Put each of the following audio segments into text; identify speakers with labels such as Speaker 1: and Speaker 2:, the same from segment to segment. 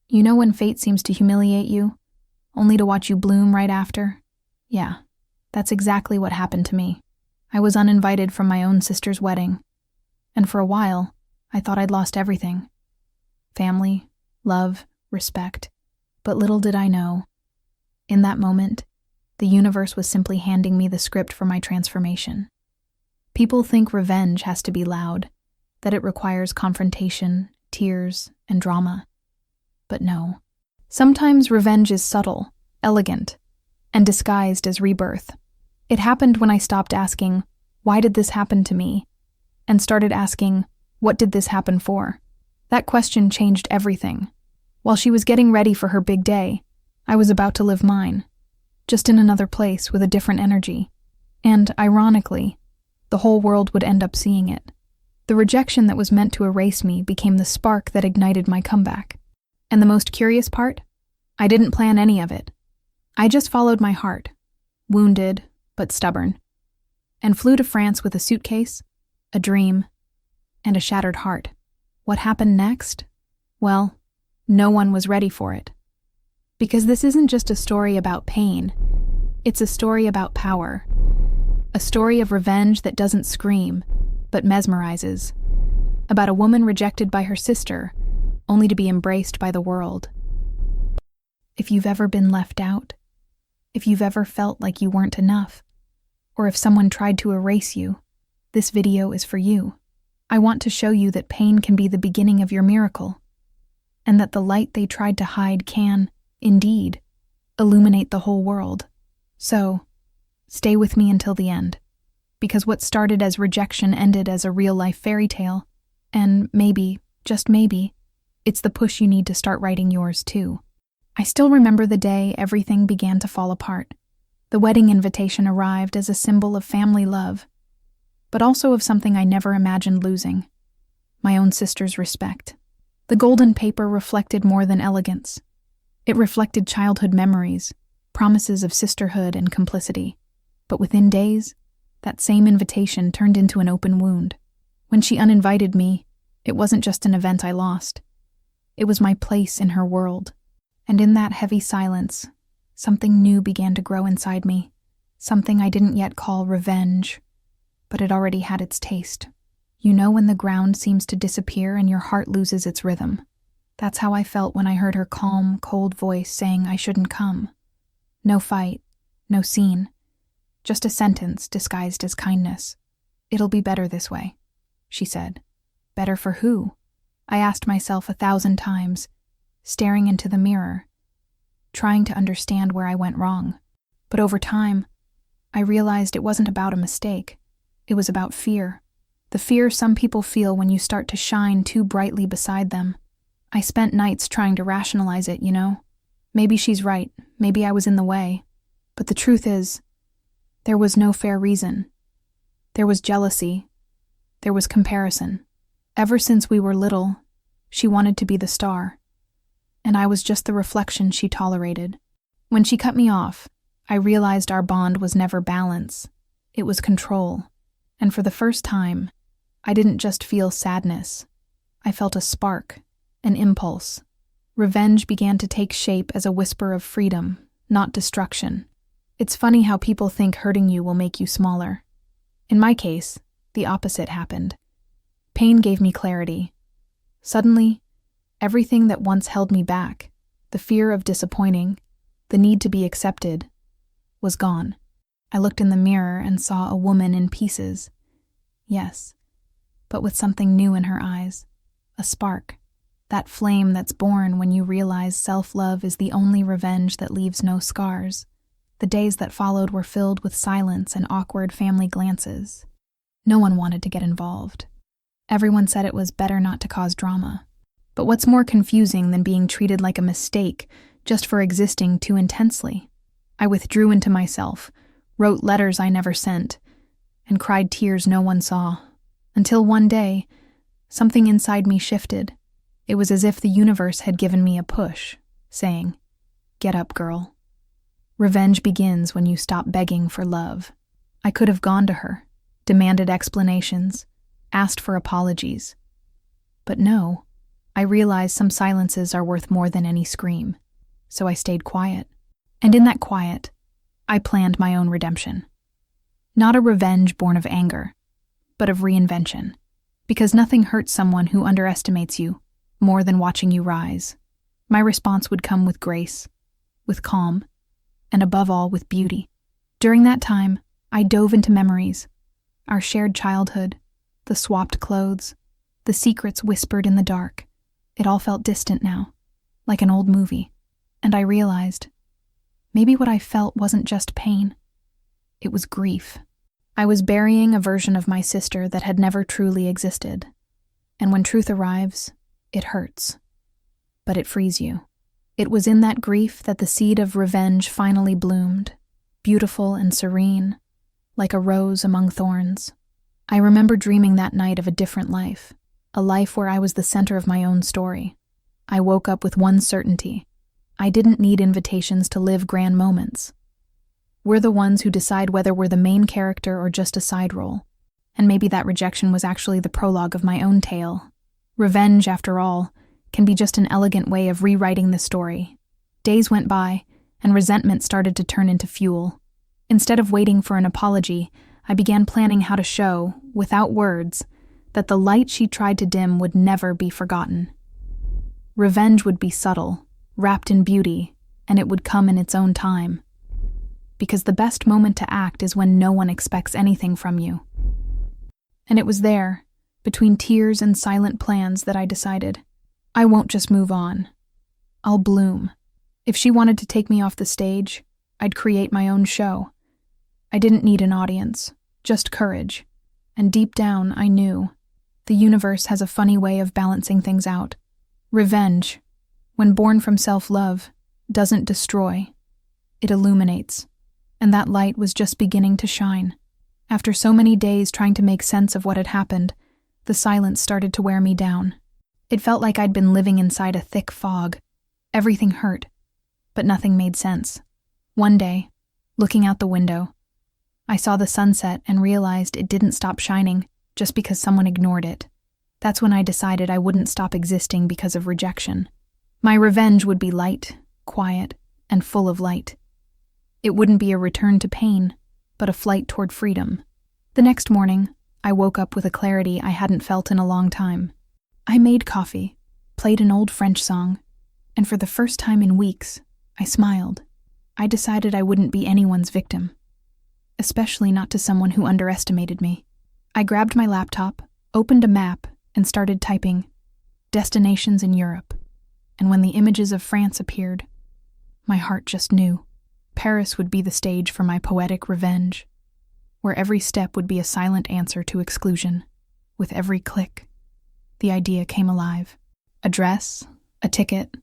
Speaker 1: You know when fate seems to humiliate you, only to watch you bloom right after? Yeah, that's exactly what happened to me. I was uninvited from my own sister's wedding, and for a while, I thought I'd lost everything. Family, love, respect. But little did I know, in that moment, the universe was simply handing me the script for my transformation. People think revenge has to be loud, that it requires confrontation, tears, and drama. But no. Sometimes revenge is subtle, elegant, and disguised as rebirth. It happened when I stopped asking, "Why did this happen to me?" and started asking, "What did this happen for?" That question changed everything. While she was getting ready for her big day, I was about to live mine, just in another place with a different energy. And, ironically, the whole world would end up seeing it. The rejection that was meant to erase me became the spark that ignited my comeback. And the most curious part? I didn't plan any of it. I just followed my heart, wounded but stubborn, and flew to France with a suitcase, a dream, and a shattered heart. What happened next? Well, no one was ready for it. Because this isn't just a story about pain, it's a story about power. A story of revenge that doesn't scream, but mesmerizes. About a woman rejected by her sister, only to be embraced by the world. If you've ever been left out, if you've ever felt like you weren't enough, or if someone tried to erase you, this video is for you. I want to show you that pain can be the beginning of your miracle, and that the light they tried to hide can, indeed, illuminate the whole world. So, stay with me until the end, because what started as rejection ended as a real-life fairy tale, and maybe, just maybe, it's the push you need to start writing yours too. I still remember the day everything began to fall apart. The wedding invitation arrived as a symbol of family love, but also of something I never imagined losing: my own sister's respect. The golden paper reflected more than elegance. It reflected childhood memories, promises of sisterhood and complicity. But within days, that same invitation turned into an open wound. When she uninvited me, it wasn't just an event I lost. It was my place in her world. And in that heavy silence, something new began to grow inside me. Something I didn't yet call revenge, but it already had its taste. You know when the ground seems to disappear and your heart loses its rhythm. That's how I felt when I heard her calm, cold voice saying I shouldn't come. No fight, no scene. Just a sentence disguised as kindness. "It'll be better this way," she said. Better for who? I asked myself 1,000 times, staring into the mirror, trying to understand where I went wrong. But over time, I realized it wasn't about a mistake. It was about fear. The fear some people feel when you start to shine too brightly beside them. I spent nights trying to rationalize it, you know. Maybe she's right, maybe I was in the way. But the truth is, there was no fair reason. There was jealousy. There was comparison. Ever since we were little, she wanted to be the star, and I was just the reflection she tolerated. When she cut me off, I realized our bond was never balance. It was control. And for the first time, I didn't just feel sadness. I felt a spark, an impulse. Revenge began to take shape as a whisper of freedom, not destruction. It's funny how people think hurting you will make you smaller. In my case, the opposite happened. Pain gave me clarity. Suddenly, everything that once held me back, the fear of disappointing, the need to be accepted, was gone. I looked in the mirror and saw a woman in pieces. Yes, but with something new in her eyes. A spark. That flame that's born when you realize self-love is the only revenge that leaves no scars. The days that followed were filled with silence and awkward family glances. No one wanted to get involved. Everyone said it was better not to cause drama. But what's more confusing than being treated like a mistake just for existing too intensely? I withdrew into myself, wrote letters I never sent, and cried tears no one saw. Until one day, something inside me shifted. It was as if the universe had given me a push, saying, "Get up, girl." Revenge begins when you stop begging for love. I could have gone to her, demanded explanations, asked for apologies. But no, I realized some silences are worth more than any scream, so I stayed quiet. And in that quiet, I planned my own redemption. Not a revenge born of anger, but of reinvention. Because nothing hurts someone who underestimates you more than watching you rise. My response would come with grace, with calm, and above all, with beauty. During that time, I dove into memories, our shared childhood, the swapped clothes, the secrets whispered in the dark. It all felt distant now, like an old movie. And I realized, maybe what I felt wasn't just pain. It was grief. I was burying a version of my sister that had never truly existed. And when truth arrives, it hurts. But it frees you. It was in that grief that the seed of revenge finally bloomed, beautiful and serene, like a rose among thorns. I remember dreaming that night of a different life, a life where I was the center of my own story. I woke up with one certainty. I didn't need invitations to live grand moments. We're the ones who decide whether we're the main character or just a side role. And maybe that rejection was actually the prologue of my own tale. Revenge, after all, can be just an elegant way of rewriting the story. Days went by, and resentment started to turn into fuel. Instead of waiting for an apology, I began planning how to show, without words, that the light she tried to dim would never be forgotten. Revenge would be subtle, wrapped in beauty, and it would come in its own time. Because the best moment to act is when no one expects anything from you. And it was there, between tears and silent plans, that I decided, I won't just move on. I'll bloom. If she wanted to take me off the stage, I'd create my own show. I didn't need an audience, just courage. And deep down, I knew, the universe has a funny way of balancing things out. Revenge, when born from self-love, doesn't destroy. It illuminates. And that light was just beginning to shine. After so many days trying to make sense of what had happened, the silence started to wear me down. It felt like I'd been living inside a thick fog. Everything hurt, but nothing made sense. One day, looking out the window, I saw the sunset and realized it didn't stop shining just because someone ignored it. That's when I decided I wouldn't stop existing because of rejection. My revenge would be light, quiet, and full of light. It wouldn't be a return to pain, but a flight toward freedom. The next morning, I woke up with a clarity I hadn't felt in a long time. I made coffee, played an old French song, and for the first time in weeks, I smiled. I decided I wouldn't be anyone's victim, especially not to someone who underestimated me. I grabbed my laptop, opened a map, and started typing destinations in Europe. And when the images of France appeared, my heart just knew. Paris would be the stage for my poetic revenge, where every step would be a silent answer to exclusion. With every click, the idea came alive. A dress, a ticket,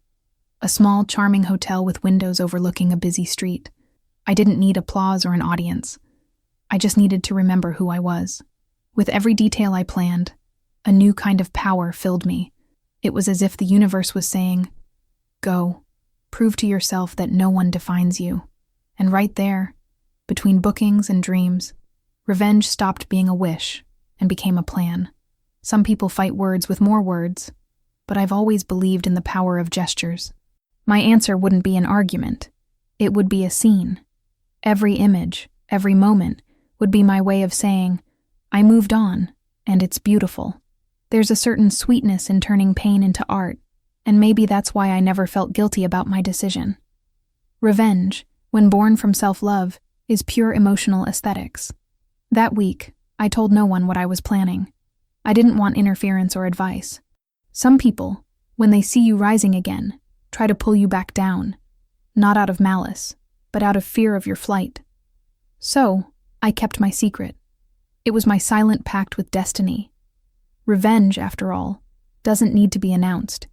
Speaker 1: a small, charming hotel with windows overlooking a busy street. I didn't need applause or an audience. I just needed to remember who I was. With every detail I planned, a new kind of power filled me. It was as if the universe was saying, "Go, prove to yourself that no one defines you." And right there, between bookings and dreams, revenge stopped being a wish and became a plan. Some people fight words with more words, but I've always believed in the power of gestures. My answer wouldn't be an argument. It would be a scene. Every image, every moment, would be my way of saying, I moved on, and it's beautiful. There's a certain sweetness in turning pain into art, and maybe that's why I never felt guilty about my decision. Revenge, when born from self-love, is pure emotional aesthetics. That week, I told no one what I was planning. I didn't want interference or advice. Some people, when they see you rising again, try to pull you back down, not out of malice, but out of fear of your flight. So, I kept my secret. It was my silent pact with destiny. Revenge, after all, doesn't need to be announced.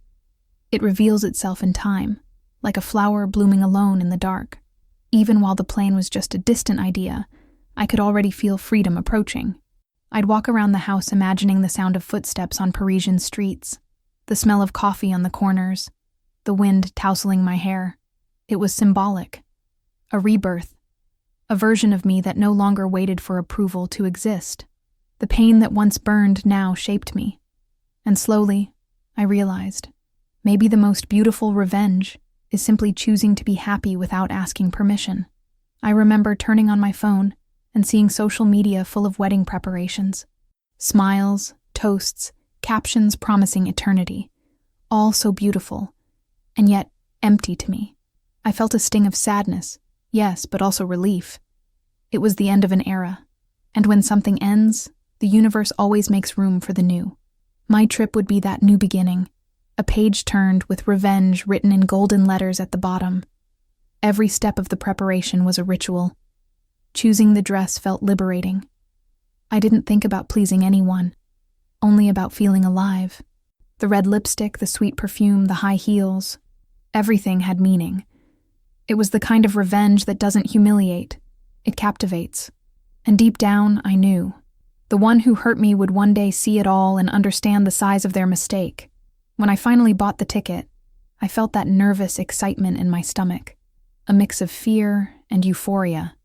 Speaker 1: It reveals itself in time, like a flower blooming alone in the dark. Even while the plan was just a distant idea, I could already feel freedom approaching. I'd walk around the house imagining the sound of footsteps on Parisian streets, the smell of coffee on the corners, the wind tousling my hair. It was symbolic. A rebirth. A version of me that no longer waited for approval to exist. The pain that once burned now shaped me. And slowly, I realized, maybe the most beautiful revenge is simply choosing to be happy without asking permission. I remember turning on my phone and seeing social media full of wedding preparations. Smiles, toasts, captions promising eternity. All so beautiful, and yet empty to me. I felt a sting of sadness, yes, but also relief. It was the end of an era, and when something ends, the universe always makes room for the new. My trip would be that new beginning, a page turned with revenge written in golden letters at the bottom. Every step of the preparation was a ritual. Choosing the dress felt liberating. I didn't think about pleasing anyone, only about feeling alive. The red lipstick, the sweet perfume, the high heels, everything had meaning. It was the kind of revenge that doesn't humiliate. It captivates. And deep down, I knew. The one who hurt me would one day see it all and understand the size of their mistake. When I finally bought the ticket, I felt that nervous excitement in my stomach, a mix of fear and euphoria.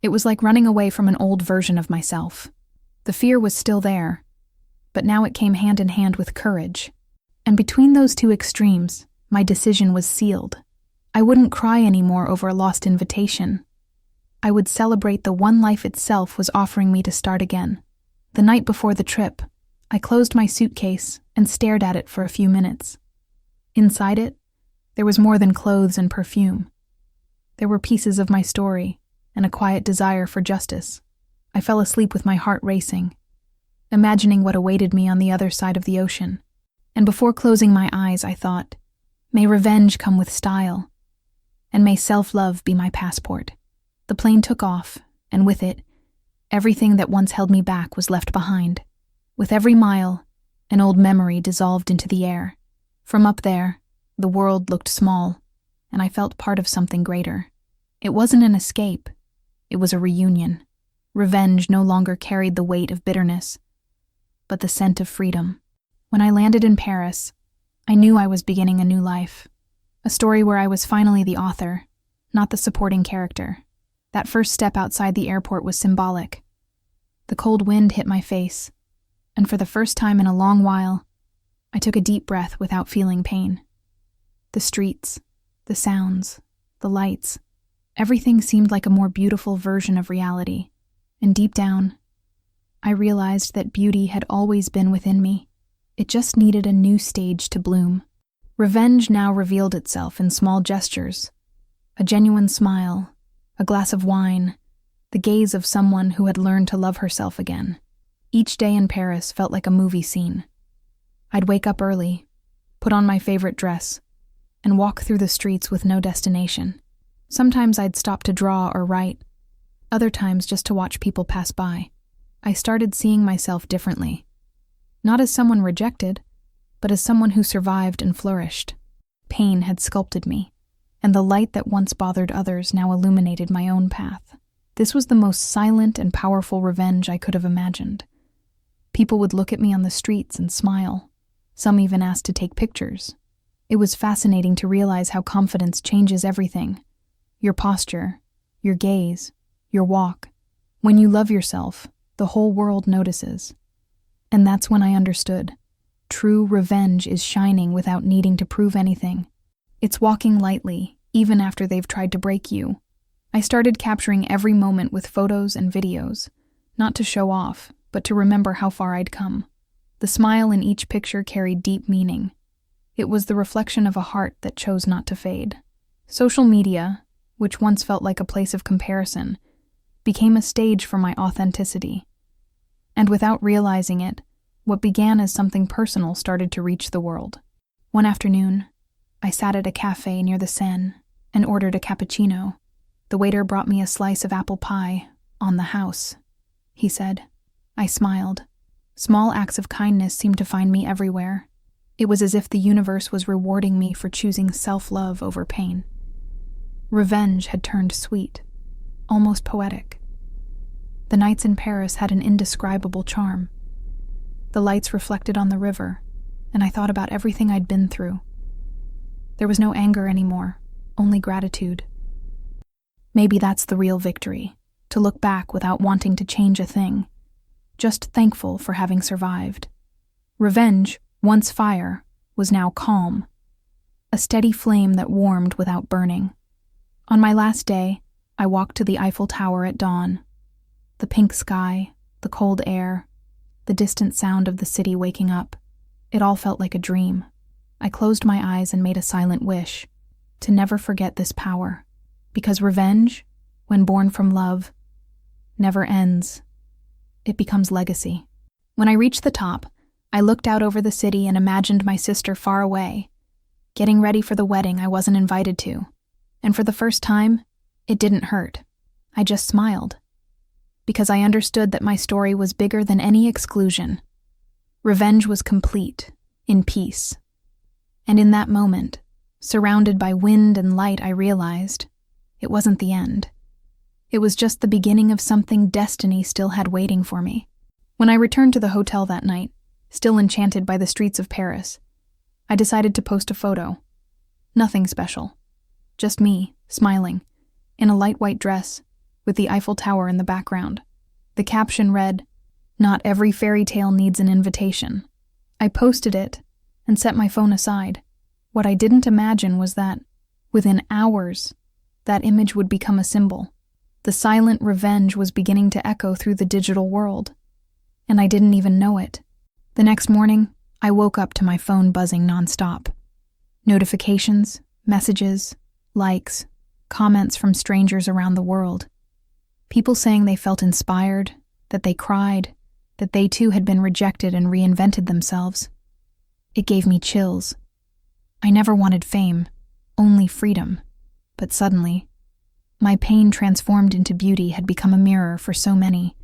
Speaker 1: It was like running away from an old version of myself. The fear was still there, but now it came hand in hand with courage. And between those two extremes, my decision was sealed. I wouldn't cry anymore over a lost invitation. I would celebrate the one life itself was offering me to start again. The night before the trip, I closed my suitcase and stared at it for a few minutes. Inside it, there was more than clothes and perfume. There were pieces of my story and a quiet desire for justice. I fell asleep with my heart racing, imagining what awaited me on the other side of the ocean. And before closing my eyes, I thought, may revenge come with style, and may self-love be my passport. The plane took off, and with it, everything that once held me back was left behind. With every mile, an old memory dissolved into the air. From up there, the world looked small, and I felt part of something greater. It wasn't an escape. It was a reunion. Revenge no longer carried the weight of bitterness, but the scent of freedom. When I landed in Paris, I knew I was beginning a new life. A story where I was finally the author, not the supporting character. That first step outside the airport was symbolic. The cold wind hit my face, and for the first time in a long while, I took a deep breath without feeling pain. The streets, the sounds, the lights, everything seemed like a more beautiful version of reality. And deep down, I realized that beauty had always been within me. It just needed a new stage to bloom. Revenge now revealed itself in small gestures. A genuine smile, a glass of wine, the gaze of someone who had learned to love herself again. Each day in Paris felt like a movie scene. I'd wake up early, put on my favorite dress, and walk through the streets with no destination. Sometimes I'd stop to draw or write, other times just to watch people pass by. I started seeing myself differently. Not as someone rejected, but as someone who survived and flourished. Pain had sculpted me, and the light that once bothered others now illuminated my own path. This was the most silent and powerful revenge I could have imagined. People would look at me on the streets and smile. Some even asked to take pictures. It was fascinating to realize how confidence changes everything. Your posture, your gaze, your walk. When you love yourself, the whole world notices. And that's when I understood. True revenge is shining without needing to prove anything. It's walking lightly, even after they've tried to break you. I started capturing every moment with photos and videos, not to show off, but to remember how far I'd come. The smile in each picture carried deep meaning. It was the reflection of a heart that chose not to fade. Social media, which once felt like a place of comparison, became a stage for my authenticity. And without realizing it, what began as something personal started to reach the world. One afternoon, I sat at a cafe near the Seine and ordered a cappuccino. The waiter brought me a slice of apple pie, on the house, he said. I smiled. Small acts of kindness seemed to find me everywhere. It was as if the universe was rewarding me for choosing self-love over pain. Revenge had turned sweet, almost poetic. The nights in Paris had an indescribable charm. The lights reflected on the river, and I thought about everything I'd been through. There was no anger anymore, only gratitude. Maybe that's the real victory, to look back without wanting to change a thing, just thankful for having survived. Revenge, once fire, was now calm, a steady flame that warmed without burning. On my last day, I walked to the Eiffel Tower at dawn. The pink sky, the cold air, the distant sound of the city waking up, it all felt like a dream. I closed my eyes and made a silent wish to never forget this power, because revenge, when born from love, never ends. It becomes legacy. When I reached the top, I looked out over the city and imagined my sister far away, getting ready for the wedding I wasn't invited to. And for the first time, it didn't hurt. I just smiled, because I understood that my story was bigger than any exclusion. Revenge was complete, in peace. And in that moment, surrounded by wind and light, I realized it wasn't the end. It was just the beginning of something destiny still had waiting for me. When I returned to the hotel that night, still enchanted by the streets of Paris, I decided to post a photo. Nothing special. Just me, smiling, in a light white dress, with the Eiffel Tower in the background. The caption read, "Not every fairy tale needs an invitation." I posted it and set my phone aside. What I didn't imagine was that, within hours, that image would become a symbol. The silent revenge was beginning to echo through the digital world, and I didn't even know it. The next morning, I woke up to my phone buzzing nonstop. Notifications, messages, likes, comments from strangers around the world. People saying they felt inspired, that they cried, that they too had been rejected and reinvented themselves. It gave me chills. I never wanted fame, only freedom. But suddenly, my pain transformed into beauty had become a mirror for so many.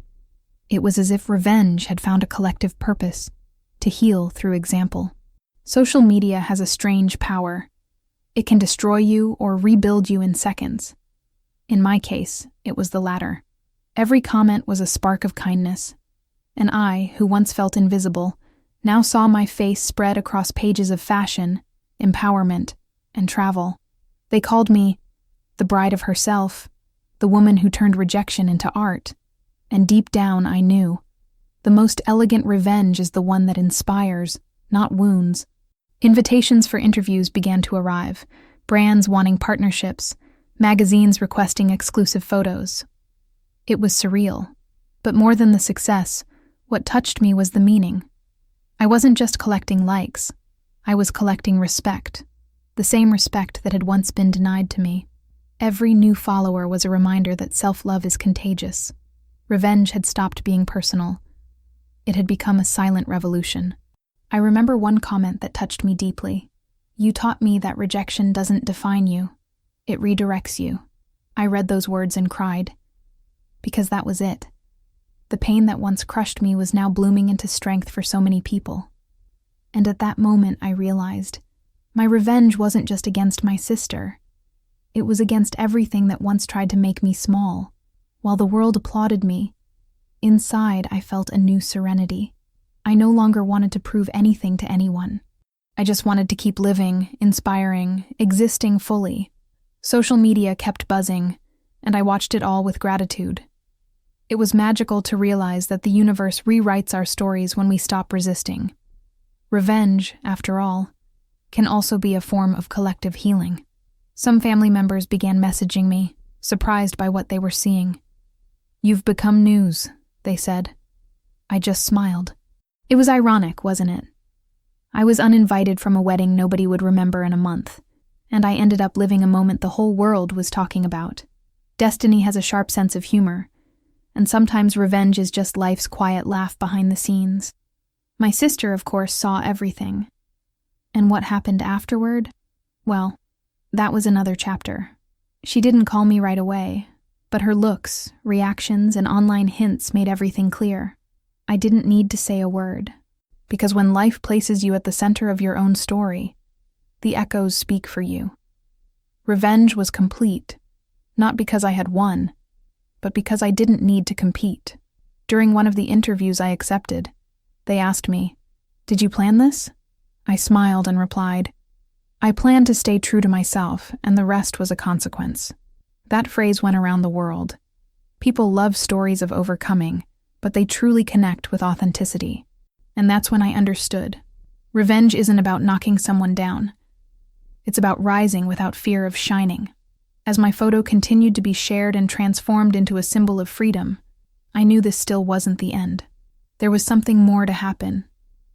Speaker 1: It was as if revenge had found a collective purpose, to heal through example. Social media has a strange power. It can destroy you or rebuild you in seconds. In my case, it was the latter. Every comment was a spark of kindness, and I, who once felt invisible, now saw my face spread across pages of fashion, empowerment, and travel. They called me the bride of herself, the woman who turned rejection into art. And deep down I knew, the most elegant revenge is the one that inspires, not wounds. Invitations for interviews began to arrive, brands wanting partnerships, magazines requesting exclusive photos. It was surreal, but more than the success, what touched me was the meaning. I wasn't just collecting likes, I was collecting respect, the same respect that had once been denied to me. Every new follower was a reminder that self-love is contagious. Revenge had stopped being personal. It had become a silent revolution. I remember one comment that touched me deeply. "You taught me that rejection doesn't define you. It redirects you." I read those words and cried. Because that was it. The pain that once crushed me was now blooming into strength for so many people. And at that moment I realized, my revenge wasn't just against my sister. It was against everything that once tried to make me small. While the world applauded me, inside I felt a new serenity. I no longer wanted to prove anything to anyone. I just wanted to keep living, inspiring, existing fully. Social media kept buzzing, and I watched it all with gratitude. It was magical to realize that the universe rewrites our stories when we stop resisting. Revenge, after all, can also be a form of collective healing. Some family members began messaging me, surprised by what they were seeing. "You've become news," they said. I just smiled. It was ironic, wasn't it? I was uninvited from a wedding nobody would remember in a month, and I ended up living a moment the whole world was talking about. Destiny has a sharp sense of humor, and sometimes revenge is just life's quiet laugh behind the scenes. My sister, of course, saw everything. And what happened afterward? Well, that was another chapter. She didn't call me right away, but her looks, reactions, and online hints made everything clear. I didn't need to say a word, because when life places you at the center of your own story, the echoes speak for you. Revenge was complete, not because I had won, but because I didn't need to compete. During one of the interviews I accepted, they asked me, "Did you plan this?" I smiled and replied, "I planned to stay true to myself, and the rest was a consequence." That phrase went around the world. People love stories of overcoming, but they truly connect with authenticity. And that's when I understood. Revenge isn't about knocking someone down. It's about rising without fear of shining. As my photo continued to be shared and transformed into a symbol of freedom, I knew this still wasn't the end. There was something more to happen,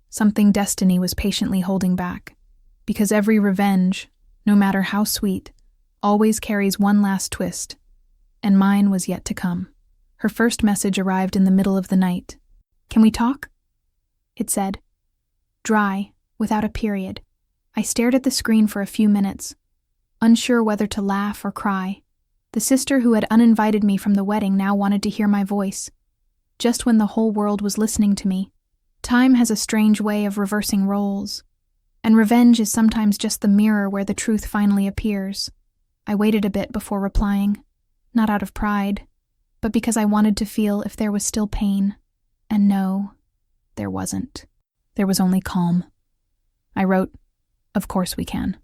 Speaker 1: something destiny was patiently holding back. Because every revenge, no matter how sweet, always carries one last twist, and mine was yet to come. Her first message arrived in the middle of the night. "Can we talk?" it said. Dry, without a period. I stared at the screen for a few minutes, unsure whether to laugh or cry. The sister who had uninvited me from the wedding now wanted to hear my voice, just when the whole world was listening to me. Time has a strange way of reversing roles, and revenge is sometimes just the mirror where the truth finally appears. I waited a bit before replying, not out of pride, but because I wanted to feel if there was still pain. And no, there wasn't. There was only calm. I wrote, "Of course we can."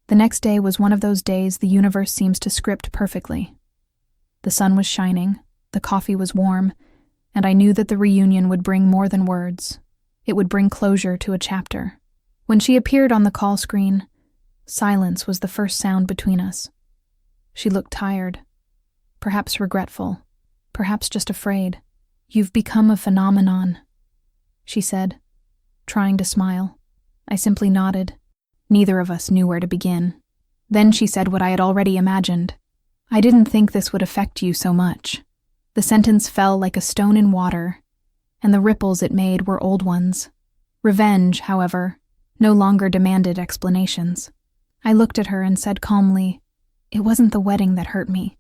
Speaker 1: The next day was one of those days the universe seems to script perfectly. The sun was shining, the coffee was warm, and I knew that the reunion would bring more than words. It would bring closure to a chapter. When she appeared on the call screen, silence was the first sound between us. She looked tired, perhaps regretful, perhaps just afraid. "You've become a phenomenon," she said, trying to smile. I simply nodded. Neither of us knew where to begin. Then she said what I had already imagined. "I didn't think this would affect you so much." The sentence fell like a stone in water, and the ripples it made were old ones. Revenge, however, no longer demanded explanations. I looked at her and said calmly, "It wasn't the wedding that hurt me.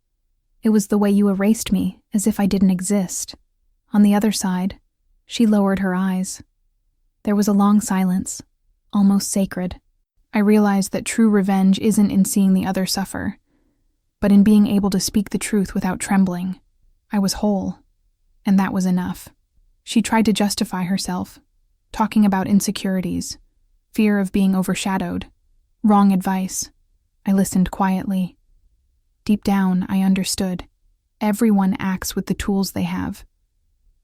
Speaker 1: It was the way you erased me, as if I didn't exist." On the other side, she lowered her eyes. There was a long silence, almost sacred. I realized that true revenge isn't in seeing the other suffer, but in being able to speak the truth without trembling. I was whole, and that was enough. She tried to justify herself, talking about insecurities, fear of being overshadowed, wrong advice. I listened quietly. Deep down, I understood. Everyone acts with the tools they have.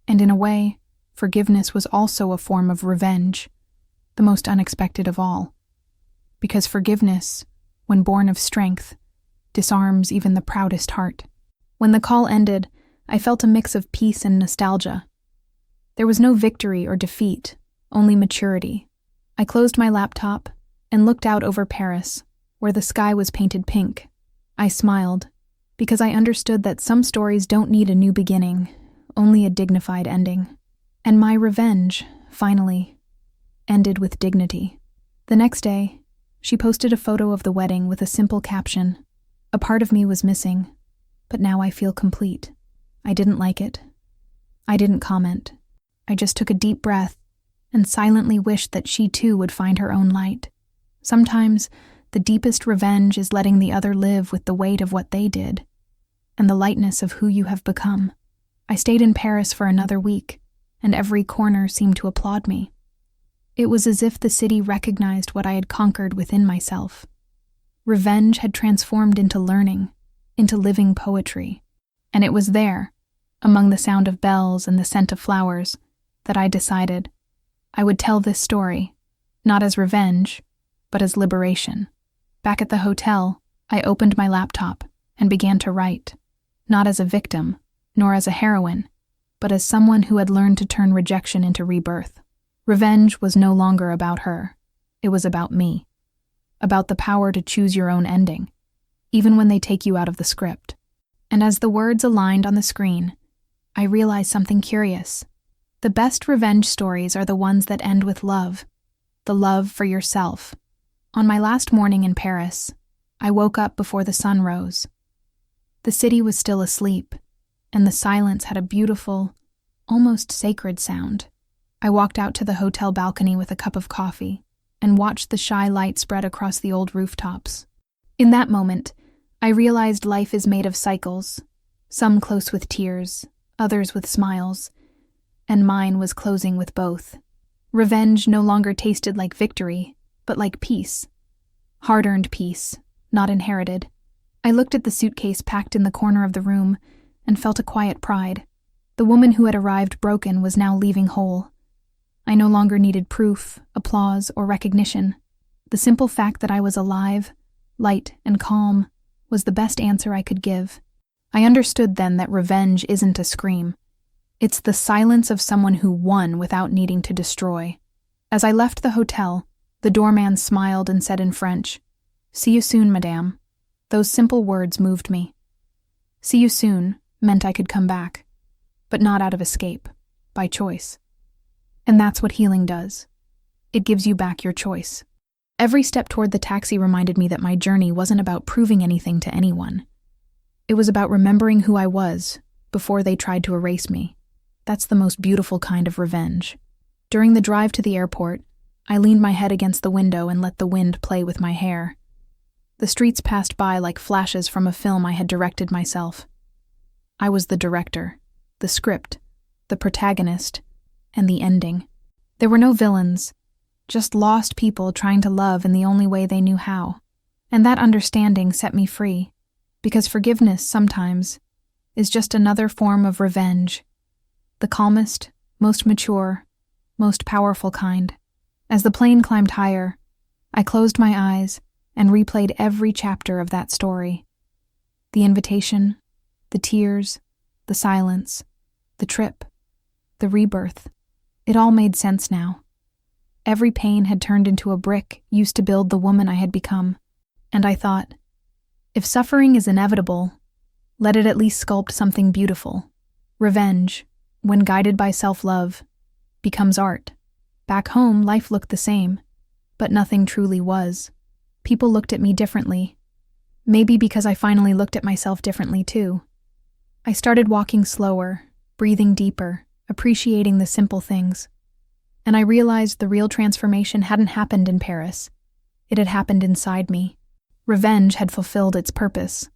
Speaker 1: And in a way, forgiveness was also a form of revenge, the most unexpected of all. Because forgiveness, when born of strength, disarms even the proudest heart. When the call ended, I felt a mix of peace and nostalgia. There was no victory or defeat, only maturity. I closed my laptop and looked out over Paris, where the sky was painted pink. I smiled, because I understood that some stories don't need a new beginning, only a dignified ending. And my revenge, finally, ended with dignity. The next day, she posted a photo of the wedding with a simple caption. "A part of me was missing, but now I feel complete." I didn't like it. I didn't comment. I just took a deep breath and silently wished that she too would find her own light. Sometimes, the deepest revenge is letting the other live with the weight of what they did, and the lightness of who you have become. I stayed in Paris for another week, and every corner seemed to applaud me. It was as if the city recognized what I had conquered within myself. Revenge had transformed into learning, into living poetry, and it was there, among the sound of bells and the scent of flowers, that I decided I would tell this story, not as revenge, but as liberation. Back at the hotel, I opened my laptop and began to write, not as a victim, nor as a heroine, but as someone who had learned to turn rejection into rebirth. Revenge was no longer about her. It was about me. About the power to choose your own ending, even when they take you out of the script. And as the words aligned on the screen, I realized something curious. The best revenge stories are the ones that end with love, the love for yourself. On my last morning in Paris, I woke up before the sun rose. The city was still asleep, and the silence had a beautiful, almost sacred sound. I walked out to the hotel balcony with a cup of coffee and watched the shy light spread across the old rooftops. In that moment, I realized life is made of cycles, some close with tears, others with smiles, and mine was closing with both. Revenge no longer tasted like victory, but like peace. Hard-earned peace, not inherited. I looked at the suitcase packed in the corner of the room and felt a quiet pride. The woman who had arrived broken was now leaving whole. I no longer needed proof, applause, or recognition. The simple fact that I was alive, light, and calm was the best answer I could give. I understood then that revenge isn't a scream. It's the silence of someone who won without needing to destroy. As I left the hotel, the doorman smiled and said in French, "See you soon, madame." Those simple words moved me. See you soon meant I could come back, but not out of escape, by choice. And that's what healing does. It gives you back your choice. Every step toward the taxi reminded me that my journey wasn't about proving anything to anyone. It was about remembering who I was before they tried to erase me. That's the most beautiful kind of revenge. During the drive to the airport, I leaned my head against the window and let the wind play with my hair. The streets passed by like flashes from a film I had directed myself. I was the director, the script, the protagonist, and the ending. There were no villains, just lost people trying to love in the only way they knew how. And that understanding set me free, because forgiveness sometimes is just another form of revenge. The calmest, most mature, most powerful kind. As the plane climbed higher, I closed my eyes and replayed every chapter of that story. The invitation, the tears, the silence, the trip, the rebirth. It all made sense now. Every pain had turned into a brick used to build the woman I had become. And I thought, if suffering is inevitable, let it at least sculpt something beautiful. Revenge, when guided by self-love, becomes art. Back home, life looked the same, but nothing truly was. People looked at me differently. Maybe because I finally looked at myself differently too. I started walking slower, breathing deeper, appreciating the simple things. And I realized the real transformation hadn't happened in Paris. It had happened inside me. Revenge had fulfilled its purpose.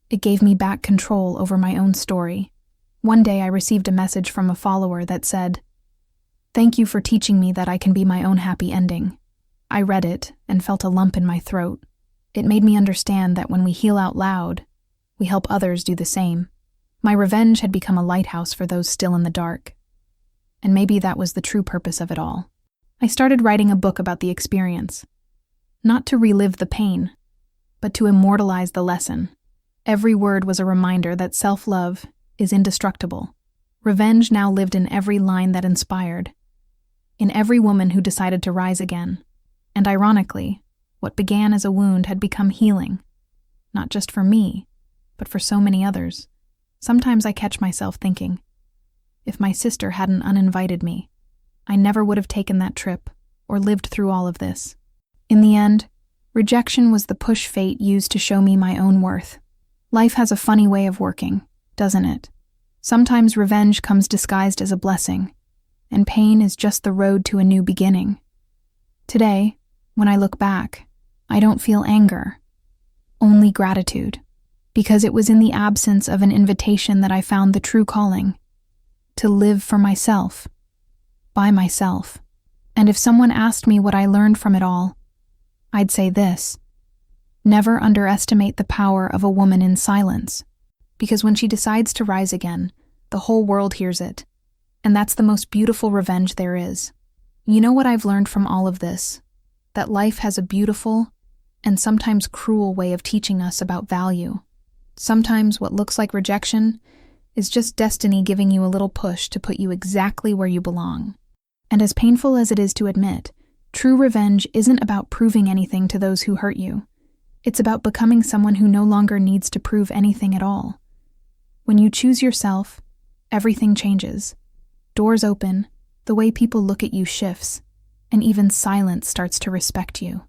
Speaker 1: It gave me back control over my own story. One day I received a message from a follower that said, "Thank you for teaching me that I can be my own happy ending." I read it and felt a lump in my throat. It made me understand that when we heal out loud, we help others do the same. My revenge had become a lighthouse for those still in the dark. And maybe that was the true purpose of it all. I started writing a book about the experience. Not to relive the pain, but to immortalize the lesson. Every word was a reminder that self-love is indestructible. Revenge now lived in every line that inspired, in every woman who decided to rise again. And ironically, what began as a wound had become healing, not just for me, but for so many others. Sometimes I catch myself thinking, if my sister hadn't uninvited me, I never would have taken that trip or lived through all of this. In the end, rejection was the push fate used to show me my own worth. Life has a funny way of working, doesn't it? Sometimes revenge comes disguised as a blessing, and pain is just the road to a new beginning. Today, when I look back, I don't feel anger, only gratitude, because it was in the absence of an invitation that I found the true calling, to live for myself, by myself. And if someone asked me what I learned from it all, I'd say this: never underestimate the power of a woman in silence, because when she decides to rise again, the whole world hears it, and that's the most beautiful revenge there is. You know what I've learned from all of this? That life has a beautiful and sometimes cruel way of teaching us about value. Sometimes what looks like rejection is just destiny giving you a little push to put you exactly where you belong. And as painful as it is to admit, true revenge isn't about proving anything to those who hurt you. It's about becoming someone who no longer needs to prove anything at all. When you choose yourself, everything changes. Doors open, the way people look at you shifts, and even silence starts to respect you.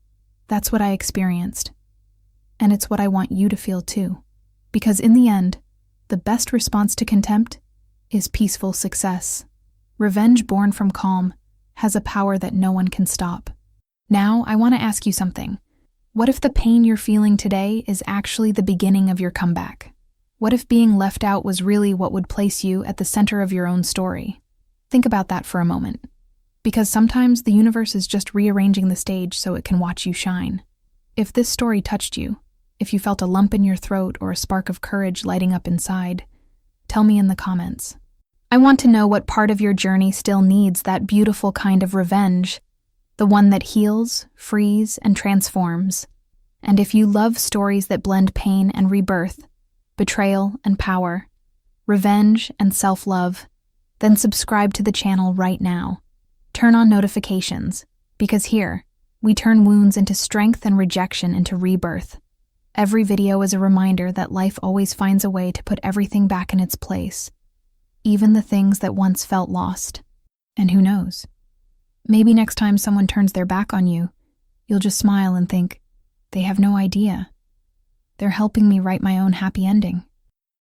Speaker 1: That's what I experienced. And it's what I want you to feel too. Because in the end, the best response to contempt is peaceful success. Revenge born from calm has a power that no one can stop. Now, I want to ask you something. What if the pain you're feeling today is actually the beginning of your comeback? What if being left out was really what would place you at the center of your own story? Think about that for a moment. Because sometimes the universe is just rearranging the stage so it can watch you shine. If this story touched you, if you felt a lump in your throat or a spark of courage lighting up inside, tell me in the comments. I want to know what part of your journey still needs that beautiful kind of revenge, the one that heals, frees, and transforms. And if you love stories that blend pain and rebirth, betrayal and power, revenge and self-love, then subscribe to the channel right now. Turn on notifications, because here, we turn wounds into strength and rejection into rebirth. Every video is a reminder that life always finds a way to put everything back in its place, even the things that once felt lost. And who knows? Maybe next time someone turns their back on you, you'll just smile and think, they have no idea. They're helping me write my own happy ending.